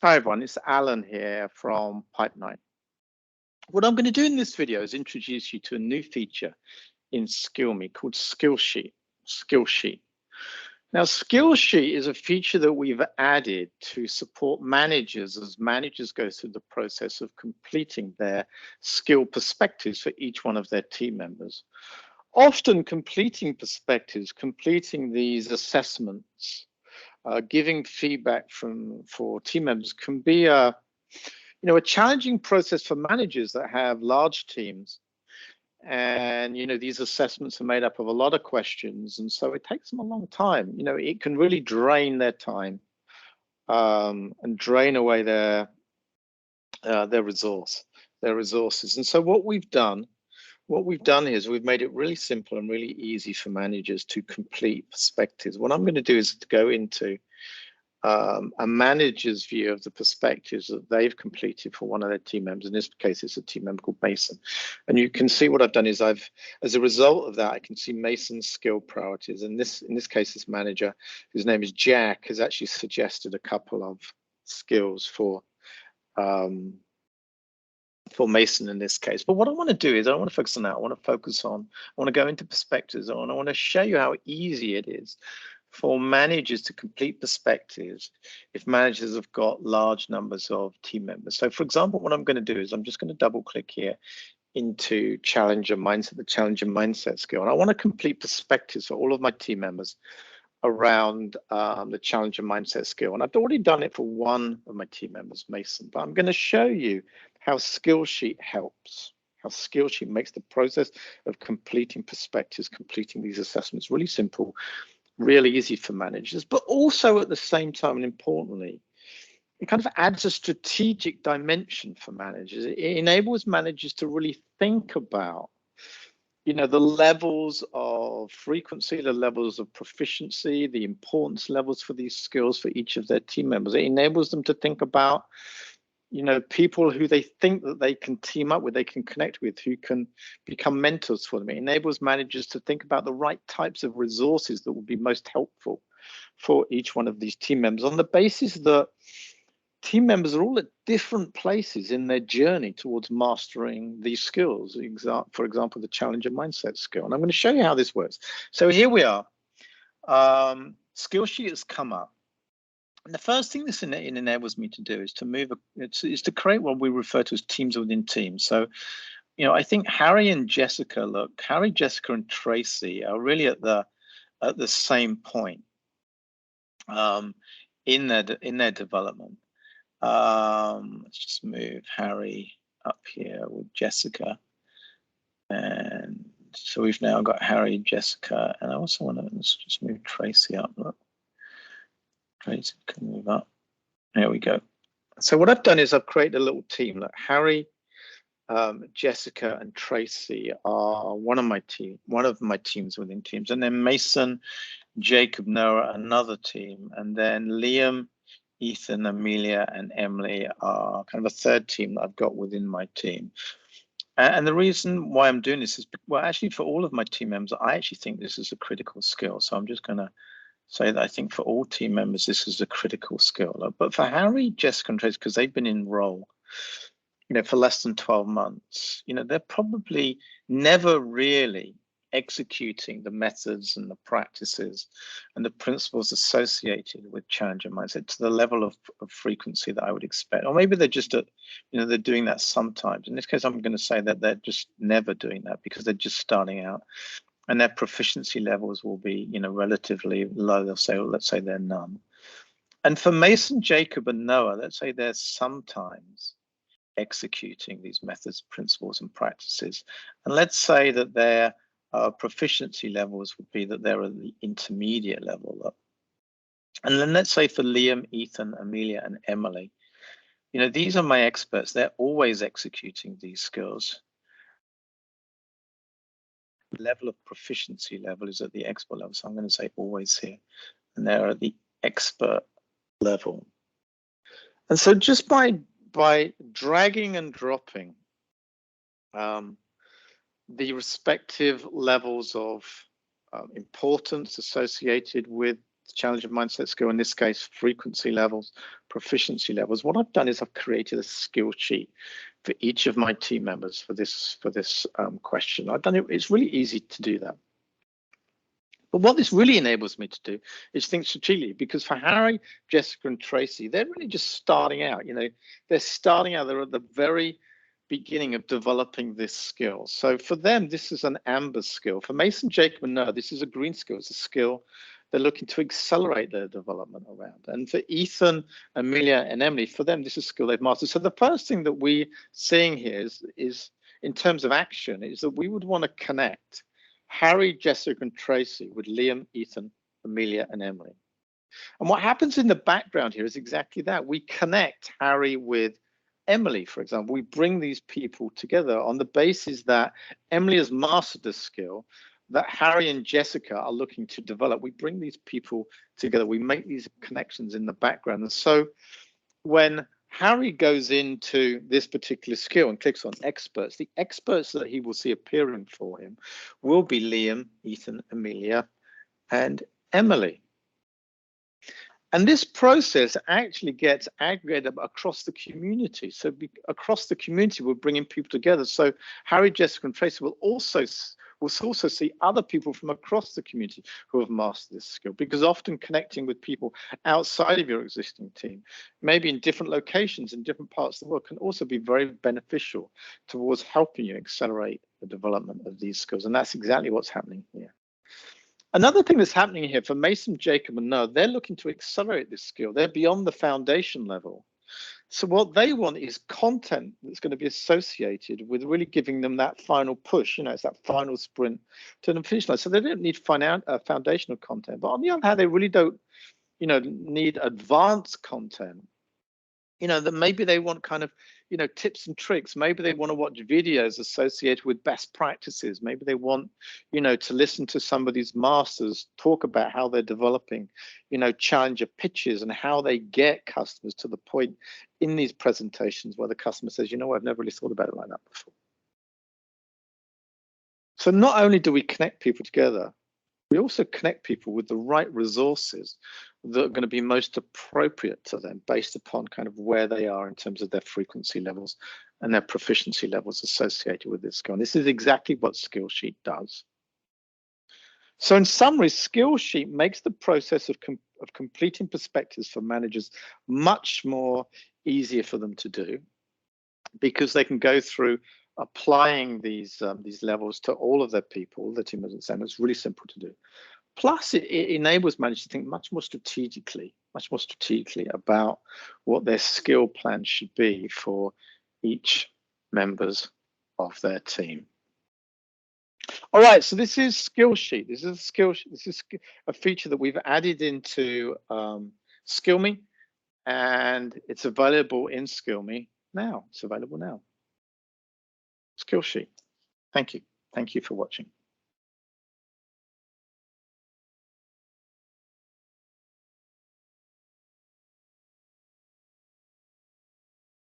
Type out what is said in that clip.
Hi everyone, it's Alan here from Pipe9. What I'm going to do in this video is introduce you to a new feature in SkillMe called Skillsheet. Now, Skillsheet is a feature that we've added to support managers as managers go through the process of completing their skill perspectives for each one of their team members. Often completing perspectives, completing these assessments, giving feedback for team members can be a challenging process for managers that have large teams. And these assessments are made up of a lot of questions, and so it takes them a long time. It can really drain their time and drain away their resources. And so what we've done is we've made it really simple and really easy for managers to complete perspectives. What I'm going to do is to go into a manager's view of the perspectives that they've completed for one of their team members. In this case, it's a team member called Mason. And you can see what I've done is as a result of that, I can see Mason's skill priorities. And in this case, this manager, whose name is Jack, has actually suggested a couple of skills for Mason in this case. But what I want to do is I don't want to focus on that. I want to go into perspectives. I want to show you how easy it is for managers to complete perspectives if managers have got large numbers of team members. So for example, what I'm going to do is I'm just going to double click here into challenger mindset, the challenger mindset skill. And I want to complete perspectives for all of my team members around the challenger mindset skill. And I've already done it for one of my team members, Mason, but I'm going to show you how Skillsheet helps, how Skillsheet makes the process of completing perspectives, completing these assessments really simple, really easy for managers, but also at the same time, and importantly, it kind of adds a strategic dimension for managers. It enables managers to really think about, the levels of frequency, the levels of proficiency, the importance levels for these skills for each of their team members. It enables them to think about people who they think that they can team up with, they can connect with, who can become mentors for them. It enables managers to think about the right types of resources that will be most helpful for each one of these team members on the basis that team members are all at different places in their journey towards mastering these skills. For example, the challenger mindset skill. And I'm going to show you how this works. So here we are. Skillsheet has come up. And the first thing this enables me to do is to create what we refer to as teams within teams. So, I think Harry, Jessica, and Tracy are really at the same point in their development. Let's just move Harry up here with Jessica, and so we've now got Harry, Jessica, and I also want to let's just move Tracy up. Look. Tracy can move up. There we go. So what I've done is I've created a little team. Look, Harry, Jessica, and Tracy are one of my teams within teams, and then Mason, Jacob, Noah, another team, and then Liam, Ethan, Amelia, and Emily are kind of a third team that I've got within my team. And the reason why I'm doing this is, well, actually for all of my team members, I actually think this is a critical skill. So I'm just going to say that I think for all team members, this is a critical skill. But for Harry, Jessica, and Tracy, because they've been in role, for less than 12 months, they're probably never really executing the methods and the practices and the principles associated with challenger mindset to the level of frequency that I would expect. Or maybe they're just they're doing that sometimes. In this case, I'm going to say that they're just never doing that because they're just starting out. And their proficiency levels will be, relatively low. Let's say they're none. And for Mason, Jacob, and Noah, let's say they're sometimes executing these methods, principles, and practices. And let's say that their proficiency levels would be that they're at the intermediate level. And then let's say for Liam, Ethan, Amelia, and Emily, these are my experts. They're always executing these skills. Level of proficiency level is at the expert level, so I'm going to say always here, and they're at the expert level. And so just by dragging and dropping the respective levels of importance associated with challenge of mindset skill, in this case, frequency levels, proficiency levels. What I've done is I've created a skill sheet for each of my team members for this question. I've done it. It's really easy to do that. But what this really enables me to do is think strategically, because for Harry, Jessica, and Tracy, they're really just starting out. You know, they're starting out. They're at the very beginning of developing this skill. So for them, this is an amber skill. For Mason, Jacob, and Noah, this is a green skill. It's a skill they're looking to accelerate their development around. And for Ethan, Amelia, and Emily, for them, this is a skill they've mastered. So the first thing that we're seeing here is in terms of action, is that we would want to connect Harry, Jessica, and Tracy with Liam, Ethan, Amelia, and Emily. And what happens in the background here is exactly that. We connect Harry with Emily, for example. We bring these people together on the basis that Emily has mastered this skill, that Harry and Jessica are looking to develop. We bring these people together. We make these connections in the background. And so when Harry goes into this particular skill and clicks on experts, the experts that he will see appearing for him will be Liam, Ethan, Amelia, and Emily. And this process actually gets aggregated across the community. So across the community, we're bringing people together. So Harry, Jessica, and Tracy will also see other people from across the community who have mastered this skill, because often connecting with people outside of your existing team, maybe in different locations in different parts of the world, can also be very beneficial towards helping you accelerate the development of these skills. And that's exactly what's happening here. Another thing that's happening here for Mason, Jacob, and Noah, they're looking to accelerate this skill. They're beyond the foundation level. So what they want is content that's going to be associated with really giving them that final push. You know, it's that final sprint to the finish line. So they don't need foundational content. But on the other hand, they really don't, you know, need advanced content. You know, that maybe they want kind of, you know, tips and tricks. Maybe they want to watch videos associated with best practices. Maybe they want, you know, to listen to somebody's masters talk about how they're developing, you know, challenger pitches and how they get customers to the point in these presentations where the customer says, you know, I've never really thought about it like that before. So not only do we connect people together, we also connect people with the right resources that are going to be most appropriate to them based upon kind of where they are in terms of their frequency levels and their proficiency levels associated with this skill. And this is exactly what Skillsheet does. So in summary, Skillsheet makes the process of completing perspectives for managers much more easier for them to do, because they can go through applying these levels to all of their people, the team members. It's really simple to do. Plus, it enables managers to think much more strategically about what their skill plan should be for each members of their team. All right, so this is Skillsheet. This is a feature that we've added into SkillMe, and it's available in SkillMe now. It's available now. Skillsheet. Thank you. Thank you for watching.